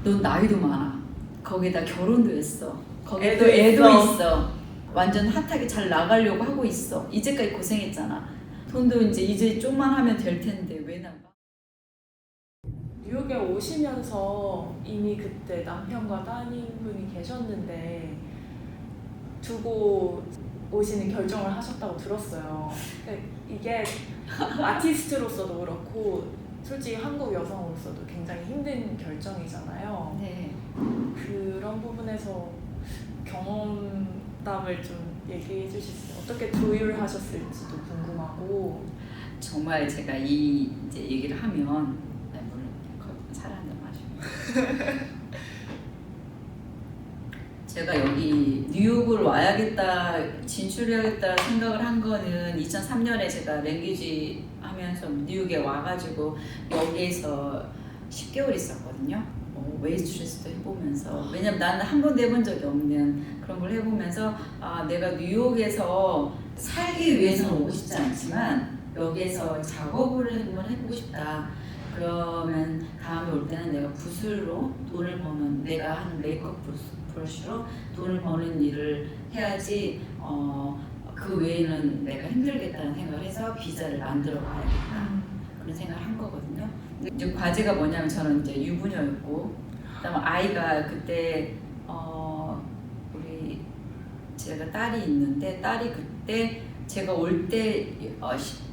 넌 나이도 많아. 거기다 결혼도 했어. 거기 애도 또 애도 있어. 있어. 완전 핫하게 잘 나가려고 하고 있어. 이제까지 고생했잖아. 돈도 이제 좀만 하면 될 텐데 왜 나가? 뉴욕에 오시면서 이미 그때 남편과 따님분이 계셨는데 두고 오시는 결정을 하셨다고 들었어요. 근데 이게 아티스트로서도 그렇고 솔직히 한국 여성으로서도 굉장히 힘든 결정이잖아요. 네. 그런 부분에서 경험담을 좀 얘기해 주실 수 있어요? 어떻게 조율하셨을지도 궁금하고. 정말 제가 이 이제 얘기를 하면 물론 살 한잔 마시고 제가 여기 뉴욕을 와야겠다, 진출해야겠다 생각을 한 거는 2003년에 제가 랭귀지 하면서 뉴욕에 와가지고 여기에서 10개월 있었거든요. 웨이트레스도 해보면서, 왜냐면 나는 한 번도 해본 적이 없는 그런 걸 해보면서 내가 뉴욕에서 살기 위해서는 오고 싶지 않지만 여기에서 작업을 한번 해보고 싶다. 그러면 다음에 올 때는 내가 붓으로 돈을 버는, 내가 하는 메이크업 브러쉬로 돈을 버는 일을 해야지 그 외에는 내가 힘들겠다는 생각을 해서 비자를 만들어 봐야겠다. 그런 생각을 한 거거든요. 이제 과제가 뭐냐면 저는 이제 유부녀였고, 그다음에 아이가 그때 우리 제가 딸이 있는데 딸이 그때 제가 올 때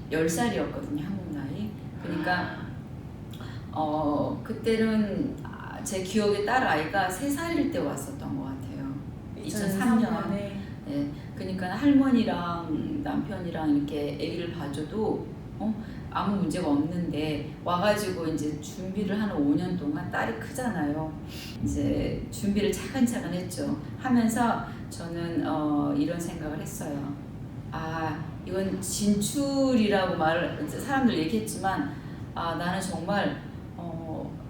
10살이었거든요, 한국 나이. 그러니까 그때는 제 기억에 딸 아이가 3살일 때 왔었던 것 같아요. 2003년. 네, 그러니까 할머니랑 남편이랑 이렇게 아기를 봐줘도 아무 문제가 없는데 와가지고 이제 준비를 하는 5년 동안 딸이 크잖아요. 이제 준비를 차근차근 했죠. 하면서 저는 이런 생각을 했어요. 이건 진출이라고 사람들 얘기했지만 나는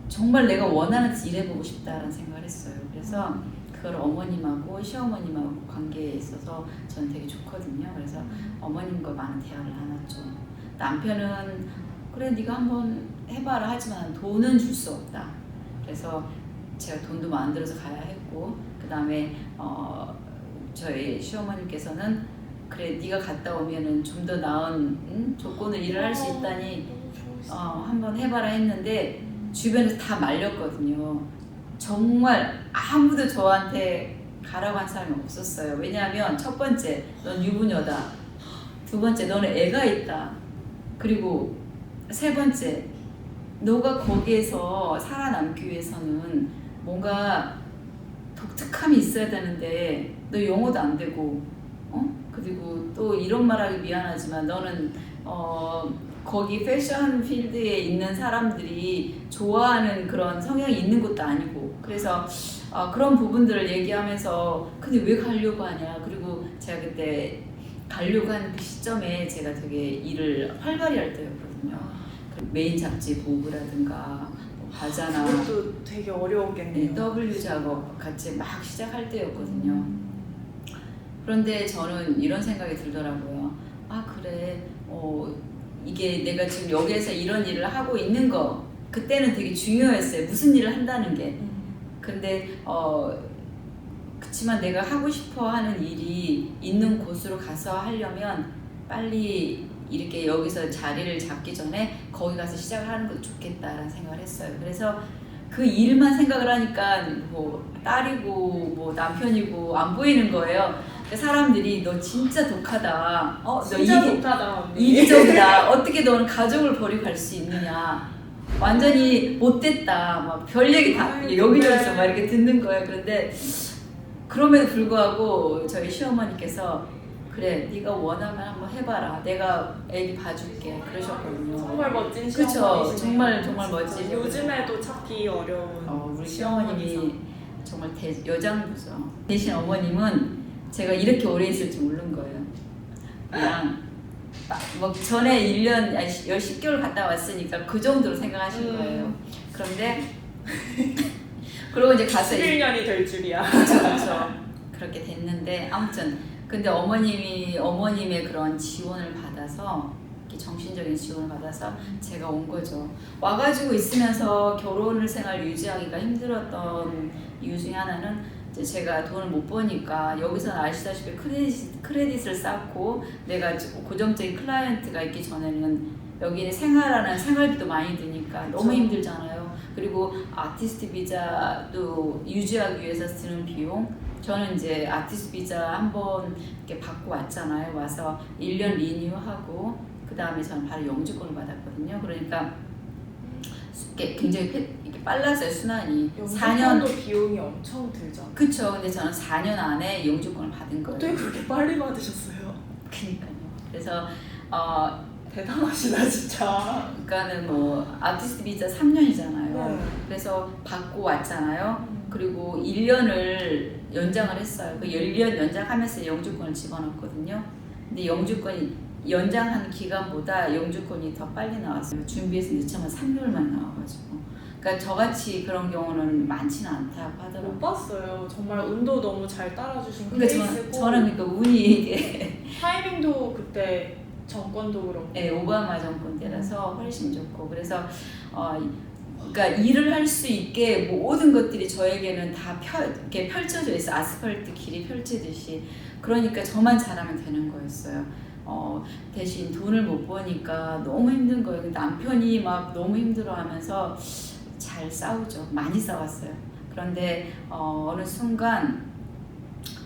정말 내가 원하는 데서 일해보고 싶다라는 생각을 했어요. 그래서 그걸 어머님하고 시어머님하고 관계에 있어서 저는 되게 좋거든요. 그래서 어머님과 많은 대화를 나눴죠. 남편은 그래 네가 한번 해봐라 하지만 돈은 줄 수 없다. 그래서 제가 돈도 만들어서 가야 했고, 그 다음에 저희 시어머님께서는 그래 네가 갔다 오면은 좀 더 나은 조건을 일을 할 수 있다니 한번 해봐라 했는데 주변에서 다 말렸거든요. 정말 아무도 저한테 가라고 한 사람이 없었어요. 왜냐하면 첫 번째, 넌 유부녀다. 두 번째, 너는 애가 있다. 그리고 세 번째, 너가 거기에서 살아남기 위해서는 뭔가 독특함이 있어야 되는데 너 영어도 안 되고 그리고 또 이런 말하기 미안하지만 너는 거기 패션 필드에 있는 사람들이 좋아하는 그런 성향이 있는 것도 아니고, 그래서 그런 부분들을 얘기하면서 근데 왜 가려고 하냐. 그리고 제가 그때 가려고 하는 그 시점에 제가 되게 일을 활발히 할 때였거든요. 메인 잡지 보고라든가 과자나 그것도 되게 어려웠겠네요. W 작업 같이 막 시작할 때였거든요. 그런데 저는 이런 생각이 들더라고요. 그래 이게 내가 지금 여기에서 이런 일을 하고 있는 거 그때는 되게 중요했어요. 무슨 일을 한다는 게. 근데 그치만 내가 하고 싶어 하는 일이 있는 곳으로 가서 하려면 빨리 이렇게 여기서 자리를 잡기 전에 거기 가서 시작을 하는 것도 좋겠다라는 생각을 했어요. 그래서 그 일만 생각을 하니까 뭐 딸이고 뭐 남편이고 안 보이는 거예요. 사람들이 너 진짜 독하다. 진짜 독하다. 이기적이다. 어떻게 너는 가족을 버리고 갈 수 있느냐. 완전히 못됐다. 막 별 얘기 다 여기저기서 막 이렇게 듣는 거예요. 그런데 그럼에도 불구하고 저희 시어머니께서 그래 네가 원하면 한번 해봐라. 내가 애기 봐줄게. 그러셨거든요. 정말 멋진 그쵸? 시어머니시네요. 정말 멋지죠. 요즘에도 찾기 어려운 우리 시어머님이 정말 여장부죠. 대신 어머님은 제가 이렇게 오래 있을 줄 모르는 거예요. 그냥 뭐 전에 1년, 10개월 갔다 왔으니까 그 정도로 생각하신 거예요. 그런데 그리고 이제 가서 11년이 될 줄이야. 그렇죠. 그렇게 됐는데 아무튼 근데 어머님의 그런 지원을 받아서 이렇게 정신적인 지원을 받아서 제가 온 거죠. 와가지고 있으면서 결혼을 생활 유지하기가 힘들었던 이유 중에 하나는 이제 제가 돈을 못 버니까 여기서는 아시다시피 크레딧을 쌓고 내가 고정적인 클라이언트가 있기 전에는 여기는 생활하는 생활비도 많이 드니까 너무 힘들잖아요. 그리고 아티스트 비자도 유지하기 위해서 드는 비용, 저는 이제 아티스트 비자 한번 이렇게 받고 왔잖아요. 와서 1년 리뉴하고 그 다음에 저는 바로 영주권을 받았거든요. 그러니까 굉장히 이렇게 빨랐어요, 순환이. 영주권도 비용이 엄청 들죠. 그쵸. 근데 저는 4년 안에 영주권을 받은 거예요. 어떻게 그렇게 빨리 받으셨어요? 그니까요. 그래서 대단하시다 진짜. 그러니까는 뭐 아티스트 비자 3년이잖아요. 네. 그래서 받고 왔잖아요. 그리고 1년을 연장을 했어요. 그 1년 연장하면서 영주권을 집어넣었거든요. 근데 영주권이 연장한 기간보다 영주권이 더 빨리 나왔어요. 준비해서 늦춰면 3개월만 나와가지고. 그러니까 저같이 그런 경우는 많지는 않다고 하더라고요. 못 봤어요. 정말 운도 너무 잘 따라주신 그러니까 케이스고. 저는 그러니까 운이 이게 타이밍도 그때 정권도 그렇고. 네, 오바마 정권 때라서 훨씬 좋고. 그래서 그러니까 일을 할 수 있게 모든 것들이 저에게는 다 이렇게 펼쳐져 있어. 아스팔트 길이 펼치듯이. 그러니까 저만 잘하면 되는 거였어요. 대신 돈을 못 버니까 너무 힘든 거예요. 남편이 막 너무 힘들어하면서 잘 싸우죠. 많이 싸웠어요. 그런데 어느 순간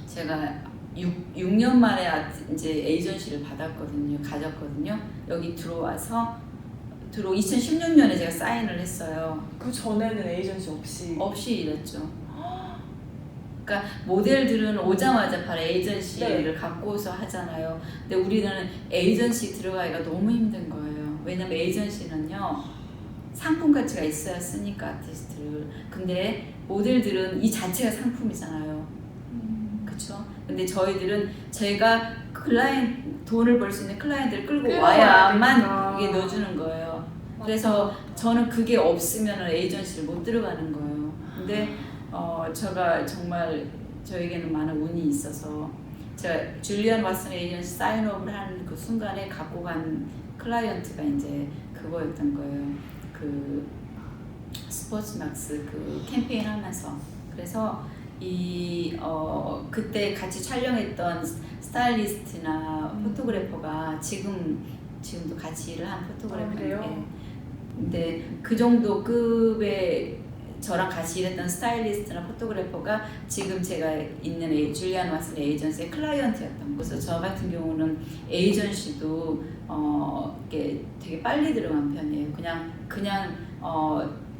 제가 6년 만에 이제 에이전시를 받았거든요. 가졌거든요. 여기 들어와서 2016년에 제가 사인을 했어요. 그 전에는 에이전시 없이 일했죠. 그러니까 모델들은 오자마자 바로 에이전시를 네. 갖고서 하잖아요. 근데 우리는 에이전시 들어가기가 너무 힘든 거예요. 왜냐면 에이전시는요, 상품 가치가 있어야 쓰니까 아티스트를. 근데 모델들은 이 자체가 상품이잖아요. 그렇죠? 근데 저희들은 제가 돈을 벌 수 있는 클라이언트를 끌고 와야만 그게 넣어주는 거예요. 그래서 저는 그게 없으면 에이전시를 못 들어가는 거예요. 근데 제가 정말 저에게는 많은 운이 있어서 제가 줄리안 왓슨 에이전시 사인업을 하는 그 순간에 갖고 간 클라이언트가 이제 그거였던 거예요. 그 스포츠맥스 그 캠페인 하면서. 그래서 그때 같이 촬영했던 스타일리스트나 포토그래퍼가 지금도 같이 일을 한 포토그래퍼예요. 그래요? 근데 그 정도 급의 저랑 같이 일했던 스타일리스트나 포토그래퍼가 지금 제가 있는 줄리안 왓슨 에이전시의 클라이언트였던 거예요. 그래서 저 같은 경우는 에이전시도 이렇게 되게 빨리 들어간 편이에요. 그냥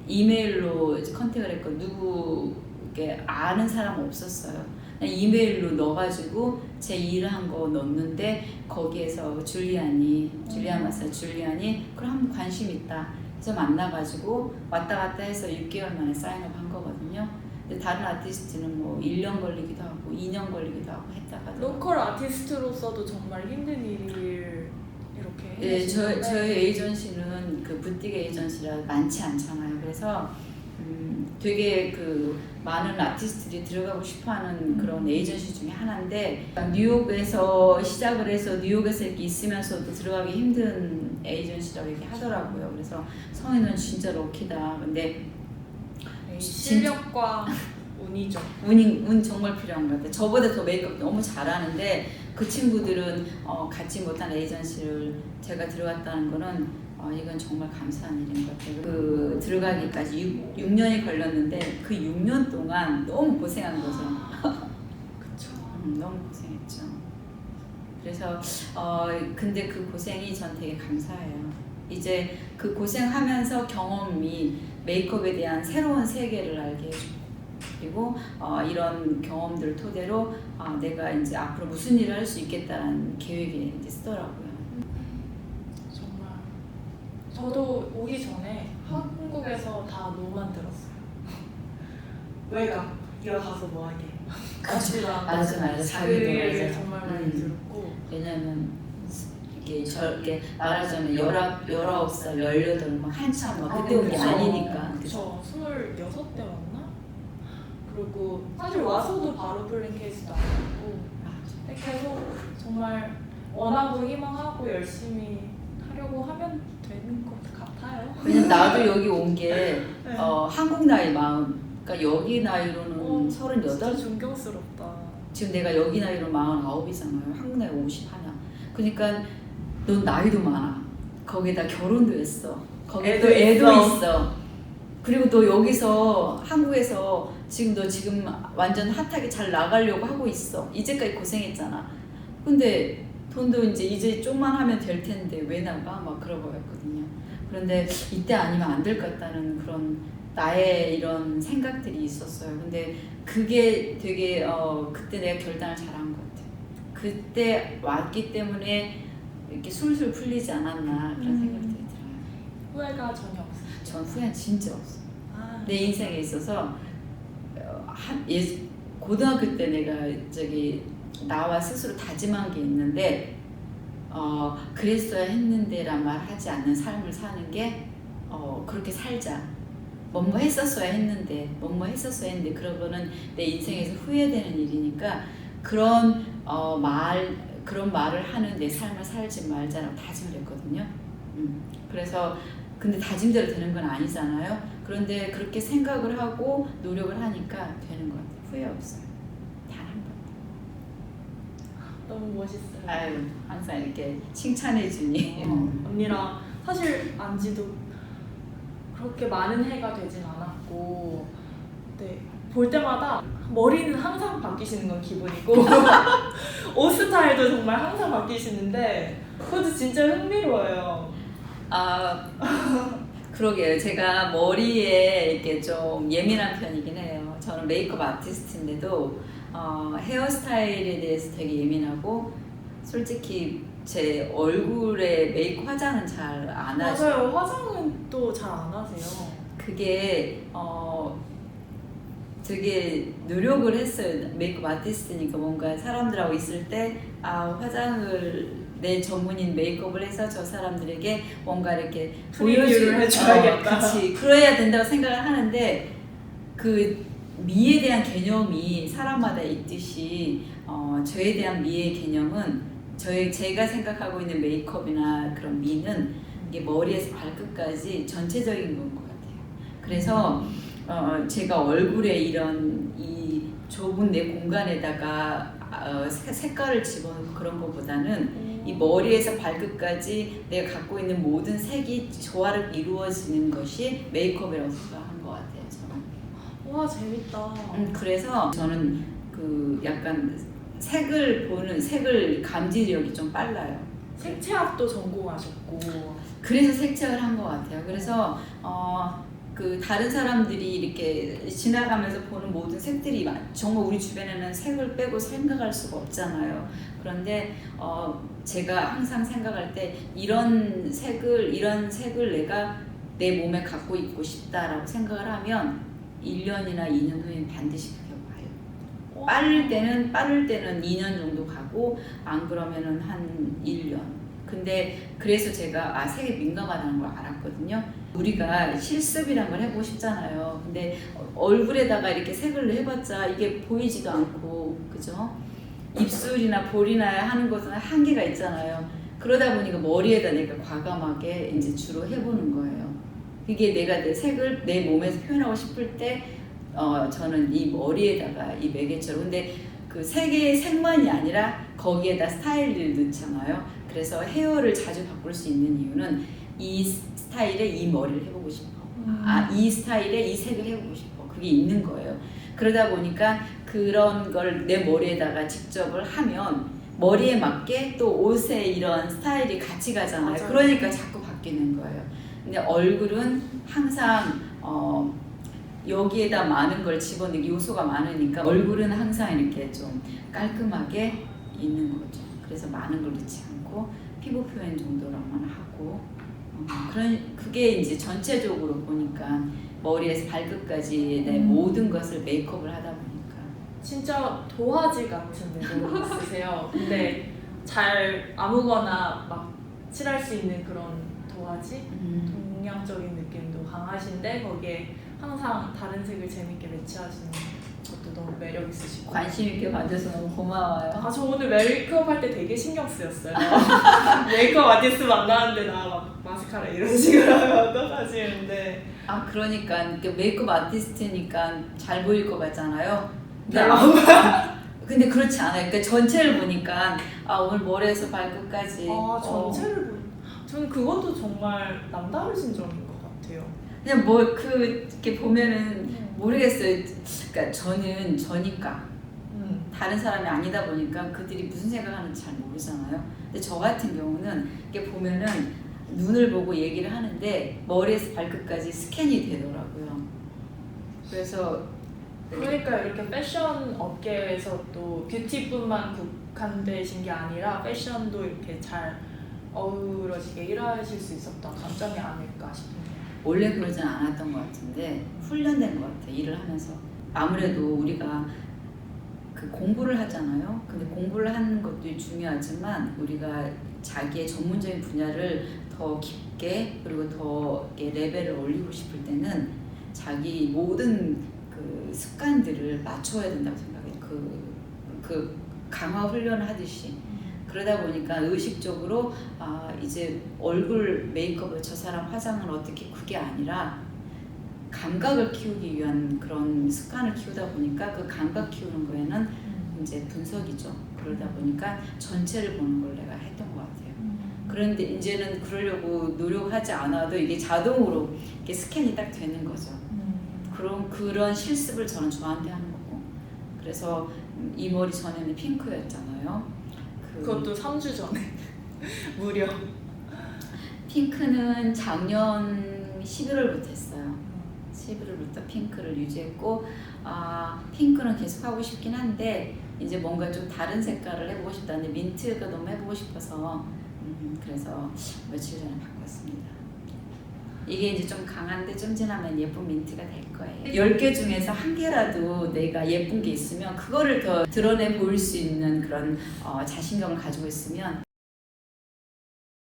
이메일로 컨택을 했고 누구 이렇게 아는 사람 없었어요. 그냥 이메일로 넣어가지고 제 일한 거 넣었는데 거기에서 줄리안 왓슨 줄리안이 그럼 한번 관심 있다. 그래서 만나가지고 왔다 갔다 해서 6개월 만에 사인업 한 거거든요. 근데 다른 아티스트는 뭐 1년 걸리기도 하고 2년 걸리기도 하고 했다가 로컬 아티스트로서도 정말 힘든 일을 이렇게 네, 저희 에이전시는 그 부티크 에이전시라 많지 않잖아요. 그래서 되게 그 많은 아티스트들이 들어가고 싶어하는 그런 에이전시 중에 하나인데 뉴욕에서 시작을 해서 뉴욕에서 이렇게 있으면서도 들어가기 힘든 에이전시라고 이렇게 하더라고요. 그래서 성인은 진짜 럭키다. 근데 실력과 운이죠. 운 정말 필요한 것 같아요. 저보다 더 메이크업 너무 잘하는데 그 친구들은 갖지 못한 에이전시를 제가 들어갔다는 거는 이건 정말 감사한 일인 것 같아요. 그 들어가기까지 6년이 걸렸는데 그 6년 동안 너무 고생한 거죠. 그쵸. 너무 고생했죠. 그래서 근데 그 고생이 전 되게 감사해요. 이제 그 고생하면서 경험이 메이크업에 대한 새로운 세계를 알게 해주고 그리고 이런 경험들을 토대로 내가 이제 앞으로 무슨 일을 할 수 있겠다라는 계획이 이제 쓰더라고요. 정말 저도 오기 전에 한국에서 다 노만 들었어요. 외곽 이거 가서 뭐하게 맞아. 자기도 정말 많이 들었고 왜냐면 이게 말하자면 19살, 18 막 한참 막 그때 온 게 아니니까. 그쵸. 26대 왔나? 그리고 사실 와서도 바로 풀린 케이스도 아니고 계속 정말 원하고 희망하고 열심히 하려고 하면 되는 것 같아요. 왜냐면 나도 여기 온 게 네. 한국 나이 마흔. 그러니까 여기 나이로는 진짜 38. 존경스럽다. 지금 내가 여기 나이로 49이잖아요. 한국 나이 50 하나. 그러니까 넌 나이도 많아. 거기다 결혼도 했어. 거기에 또 애도 있어. 그리고 너 여기서 한국에서 지금 너 지금 완전 핫하게 잘 나가려고 하고 있어. 이제까지 고생했잖아. 근데 돈도 이제 좀만 하면 될 텐데 왜 나가? 막 그러고 했거든요. 그런데 이때 아니면 안 될 것 같다는 그런 나의 이런 생각들이 있었어요. 근데 그게 되게 그때 내가 결단을 잘한 것 같아요. 그때 왔기 때문에 이렇게 술술 풀리지 않았나 그런 생각들이 들어요. 후회가 전혀 없어요. 전 후회는 진짜 없어요. 아, 내 인생에 있어서 고등학교 때 내가 나와 스스로 다짐한 게 있는데 그랬어야 했는데란 말 하지 않는 삶을 사는 게 그렇게 살자. 뭐뭐 했었어야 했는데 그런 거는 내 인생에서 후회되는 일이니까 그런 말을 하는 내 삶을 살지 말자라고 다짐을 했거든요. 그래서 근데 다짐대로 되는 건 아니잖아요. 그런데 그렇게 생각을 하고 노력을 하니까 되는 것 같아요. 후회 없어요. 단 한 번. 너무 멋있어요. 아유, 항상 이렇게 칭찬해 주니. 언니랑 사실 안지도 그렇게 많은 해가 되진 않았고, 네, 볼 때마다 머리는 항상 바뀌시는 건 기본이고 옷 스타일도 정말 항상 바뀌시는데 그것도 진짜 흥미로워요. 그러게요. 제가 머리에 이렇게 좀 예민한 편이긴 해요. 저는 메이크업 아티스트인데도 헤어스타일에 대해서 되게 예민하고 솔직히 제 얼굴에 메이크업 화장은 잘 안 하죠. 맞아요. 화장은 또 잘 안 하세요. 그게 되게 노력을 했어요. 메이크업 아티스트니까 뭔가 사람들하고 있을 때 화장을 내 전문인 메이크업을 해서 저 사람들에게 뭔가 이렇게 프리뷰를 해줘야겠다. 그치. 그래야 된다고 생각을 하는데 그 미에 대한 개념이 사람마다 있듯이 저에 대한 미의 개념은 제가 생각하고 있는 메이크업이나 그런 미는 이게 머리에서 발끝까지 전체적인 건 것 같아요. 그래서 제가 얼굴에 이 좁은 내 공간에다가 색깔을 집어넣고 그런 것보다는 이 머리에서 발끝까지 내가 갖고 있는 모든 색이 조화를 이루어지는 것이 메이크업이라고 생각한 것 같아요. 저는. 와, 재밌다. 그래서 저는 그 약간 색을 감지력이 좀 빨라요. 색채학도 전공하셨고. 그래서 색채를 한 것 같아요. 그래서 그 다른 사람들이 이렇게 지나가면서 보는 모든 색들이 정말 우리 주변에는 색을 빼고 생각할 수가 없잖아요. 그런데 제가 항상 생각할 때 이런 색을 내가 내 몸에 갖고 있고 싶다라고 생각을 하면 1년이나 2년 후에 반드시 그게 와요. 빠를 때는 2년 정도 가고 안 그러면은 한 1년. 근데 그래서 제가 색에 민감하다는 걸 알았거든요. 우리가 실습이란 걸 해보고 싶잖아요. 근데 얼굴에다가 이렇게 색을 해봤자 이게 보이지도 않고, 그죠? 입술이나 볼이나 하는 것은 한계가 있잖아요. 그러다 보니까 머리에다 내가 과감하게 이제 주로 해보는 거예요. 이게 내가 내 색을 내 몸에서 표현하고 싶을 때 저는 이 머리에다가 이 매개체로, 근데 그 색만이 아니라 거기에다 스타일을 넣잖아요. 그래서 헤어를 자주 바꿀 수 있는 이유는 이 스타일에 이 머리를 해보고 싶어. 이 스타일에 이 색을 해보고 싶어. 그게 있는 거예요. 그러다 보니까 그런 걸 내 머리에다가 직접을 하면 머리에 맞게 또 옷에 이런 스타일이 같이 가잖아요. 맞아요. 그러니까 자꾸 바뀌는 거예요. 근데 얼굴은 항상 여기에다 많은 걸 집어넣기 요소가 많으니까 얼굴은 항상 이렇게 좀 깔끔하게 있는 거죠. 그래서 많은 걸 넣지 않고 피부 표현 정도로만 하고 그게 이제 전체적으로 보니까 머리에서 발끝까지 내 모든 것을 메이크업을 하다 보니까 진짜 도화지 같은 매력이 있으세요. 근데 잘 아무거나 막 칠할 수 있는 그런 도화지? 동양적인 느낌도 강하신데 거기에 항상 다른 색을 재밌게 매치하시는 것도 너무 매력 있으시고. 관심 있게 봐줘서 너무 고마워요. 아, 저 오늘 메이크업 할 때 되게 신경 쓰였어요. 메이크업 아티스트 만나는데 나 막 마스카라 이런 식으로 하면 어떡하지 했는데. 아 그러니까 이렇게 메이크업 아티스트니까 잘 보일 것 같잖아요. 근데 그렇지 않아요. 그러니까 전체를 보니까 아 오늘 머리에서 발끝까지. 전체를 저는 그것도 정말 남다르신 점인 것 같아요. 그냥 뭐 이렇게 보면은 모르겠어요. 그러니까 저는 저니까 다른 사람이 아니다 보니까 그들이 무슨 생각하는지 잘 모르잖아요. 근데 저 같은 경우는 이렇게 보면은 눈을 보고 얘기를 하는데 머리에서 발끝까지 스캔이 되더라고요. 그래서 그러니까 이렇게 패션 업계에서 또 뷰티뿐만 국한되신 게 아니라 패션도 이렇게 잘 어우러지게 일하실 수 있었던 장점이 아닐까 싶네요. 원래 그러진 않았던 것 같은데 훈련된 것 같아요. 일을 하면서. 아무래도 우리가 그 공부를 하잖아요. 근데 공부를 하는 것도 중요하지만 우리가 자기의 전문적인 분야를 더 깊게 그리고 더 이렇게 레벨을 올리고 싶을 때는 자기 모든 그 습관들을 맞춰야 된다고 생각해요. 그 강화 훈련을 하듯이. 그러다 보니까 의식적으로 아 이제 얼굴 메이크업을 저 사람 화장을 어떻게 그게 아니라 감각을 키우기 위한 그런 습관을 키우다 보니까 그 감각 키우는 거에는 이제 분석이죠. 그러다 보니까 전체를 보는 걸 내가 했던 것 같아요. 그런데 이제는 그러려고 노력하지 않아도 이게 자동으로 이렇게 스캔이 딱 되는 거죠. 그런 실습을 저는 저한테 하는 거고. 그래서 이 머리 전에는 핑크였잖아요. 그것도 3주 전에 무려. 핑크는 작년 11월부터 했어요. 11월부터 핑크를 유지했고 핑크는 계속 하고 싶긴 한데 이제 뭔가 좀 다른 색깔을 해보고 싶다는데 민트가 너무 해보고 싶어서 그래서 며칠 전에 바꿨습니다. 이게 이제 좀 강한데 좀 지나면 예쁜 민트가 될 거예요. 10개 중에서 한 개라도 내가 예쁜 게 있으면 그거를 더 드러내 보일 수 있는 그런 자신감을 가지고 있으면